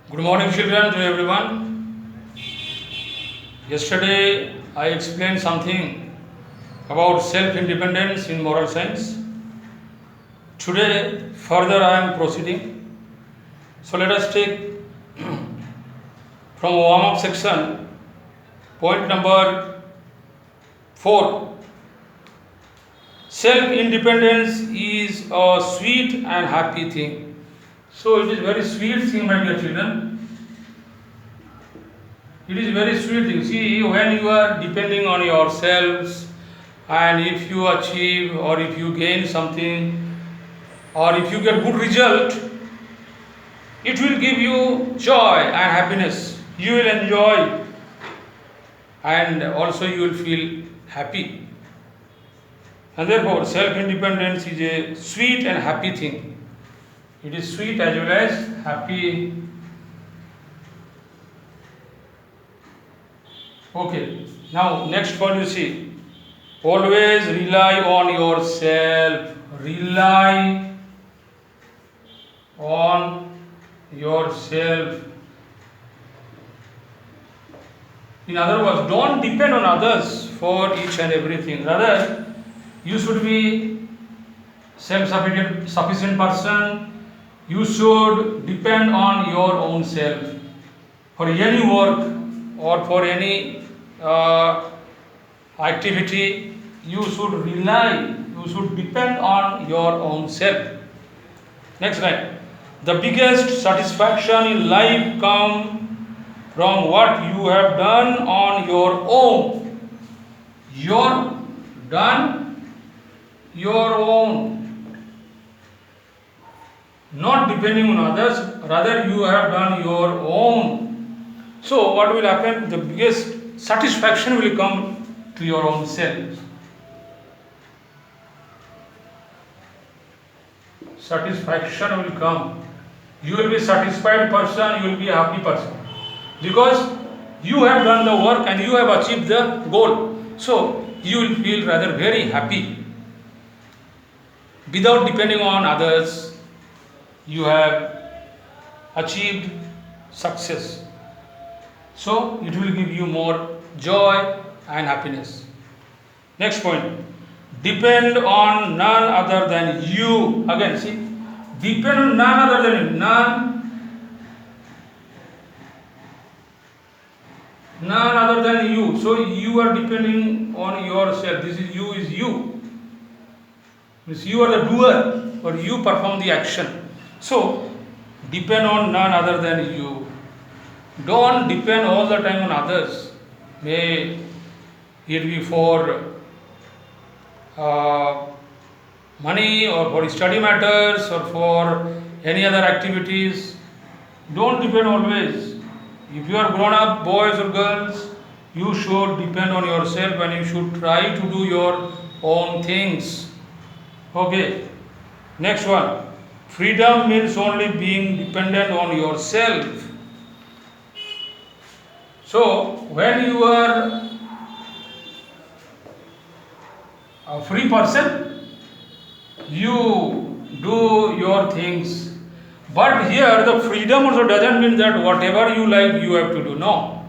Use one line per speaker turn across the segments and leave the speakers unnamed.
Good morning, children, to everyone. Yesterday, I explained something about self independence in moral science. Today, further, I am proceeding. So, let us take from warm up section point number 4. Self independence is a sweet and happy thing. So, it is very sweet thing, my dear children. It is very sweet thing. See, when you are depending on yourselves, and if you achieve or if you gain something or if you get good result, it will give you joy and happiness. You will enjoy and also you will feel happy. And therefore, self-independence is a sweet and happy thing. It is sweet as well as happy. Okay, now next one you see. Always rely on yourself. Rely on yourself. In other words, don't depend on others for each and everything. Rather, you should be self-sufficient person. You should depend on your own self for any work or for any activity. You should rely, you should depend on your own self. Next line. The biggest satisfaction in life comes from what you have done on your own. Your done your own. Not depending on others, rather you have done your own. So what will happen? The biggest satisfaction will come to your own self. Satisfaction will come. You will be satisfied person, you will be a happy person. Because you have done the work and you have achieved the goal. So you will feel rather very happy. Without depending on others, you have achieved success. So it will give you more joy and happiness. Next point. Depend on none other than you. Again, see, depend on none other than you. None other than you. So you are depending on yourself. This is you is you. Means you are the doer or you perform the action. So depend on none other than you. Don't depend all the time on others. May it be for money or for study matters or for any other activities. Don't depend always. If you are grown up boys or girls, you should depend on yourself and you should try to do your own things. Okay, next one. Freedom means only being dependent on yourself. So when you are a free person, you do your things. But here the freedom also doesn't mean that whatever you like you have to do. No,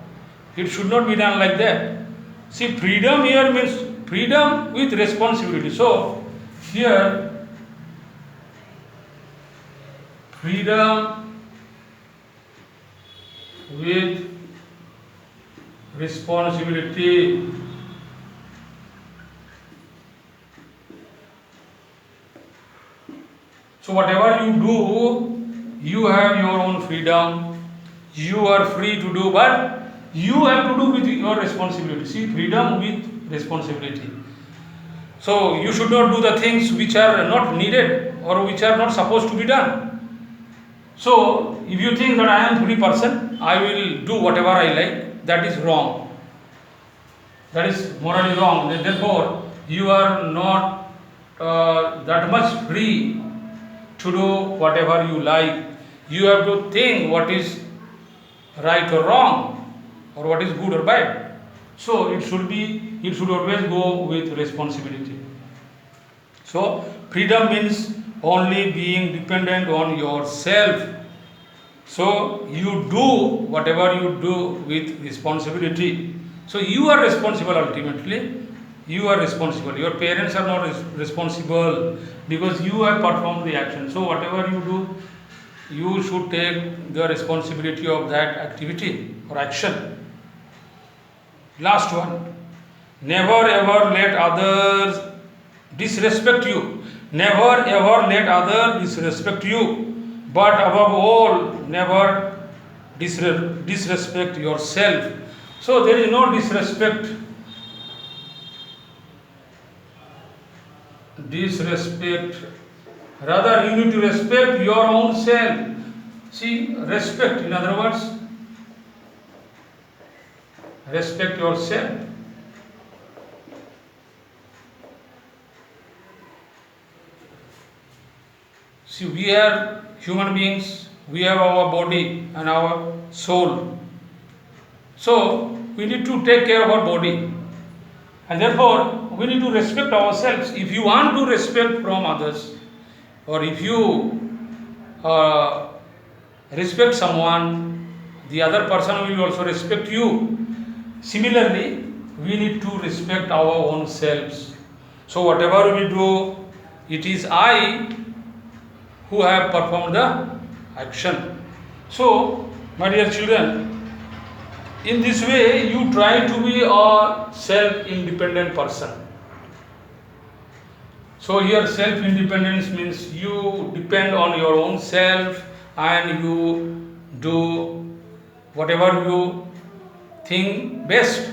it should not be done like that. See, freedom here means freedom with responsibility. So here freedom with responsibility. So whatever you do, you have your own freedom. You are free to do, but you have to do with your responsibility. See, freedom with responsibility. So you should not do the things which are not needed or which are not supposed to be done. So if you think that I am free person, I will do whatever I like, that is wrong. That is morally wrong. Therefore, you are not that much free to do whatever you like. You have to think what is right or wrong or what is good or bad. So it should always go with responsibility. So freedom means only being dependent on yourself. So you do whatever you do with responsibility. So you are responsible ultimately. You are responsible. Your parents are not responsible because you have performed the action. So whatever you do, you should take the responsibility of that activity or action. Last one. Never ever let others disrespect you. Never ever let others disrespect you. But above all, never disrespect yourself. So there is no disrespect. Rather, you need to respect your own self. See, respect, in other words, respect yourself. See, we are human beings, we have our body and our soul. So, we need to take care of our body. And therefore, we need to respect ourselves. If you want to respect from others, or if you respect someone, the other person will also respect you. Similarly, we need to respect our own selves. So, whatever we do, it is I who have performed the action. So, my dear children, in this way you try to be a self-independent person. So here self-independence means you depend on your own self and you do whatever you think best.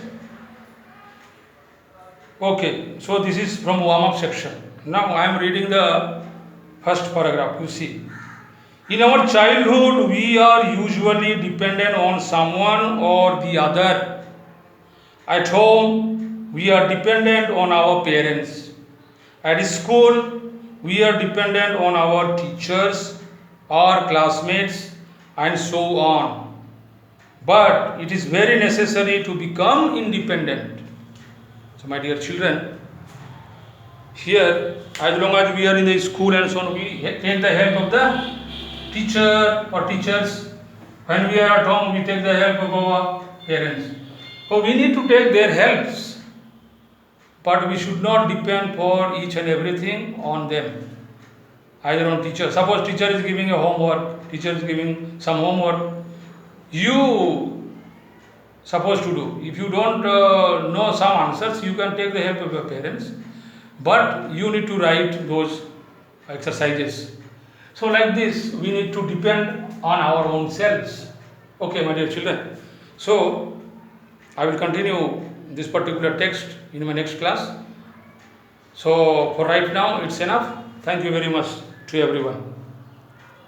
Okay, so this is from warm-up section. Now I am reading the first paragraph. You see, in our childhood, we are usually dependent on someone or the other. At home, we are dependent on our parents. At school, we are dependent on our teachers, our classmates, and so on. But it is very necessary to become independent. So, my dear children, here, as long as we are in the school and so on, we take the help of the teacher or teachers. When we are at home, we take the help of our parents. So we need to take their helps, but we should not depend for each and everything on them. Either on teacher. Suppose teacher is giving a homework, teacher is giving some homework, you supposed to do. If you don't know some answers, you can take the help of your parents, but you need to write those exercises. So like this, we need to depend on our own selves. Okay, my dear children. So, I will continue this particular text in my next class. So, for right now, it's enough. Thank you very much to everyone.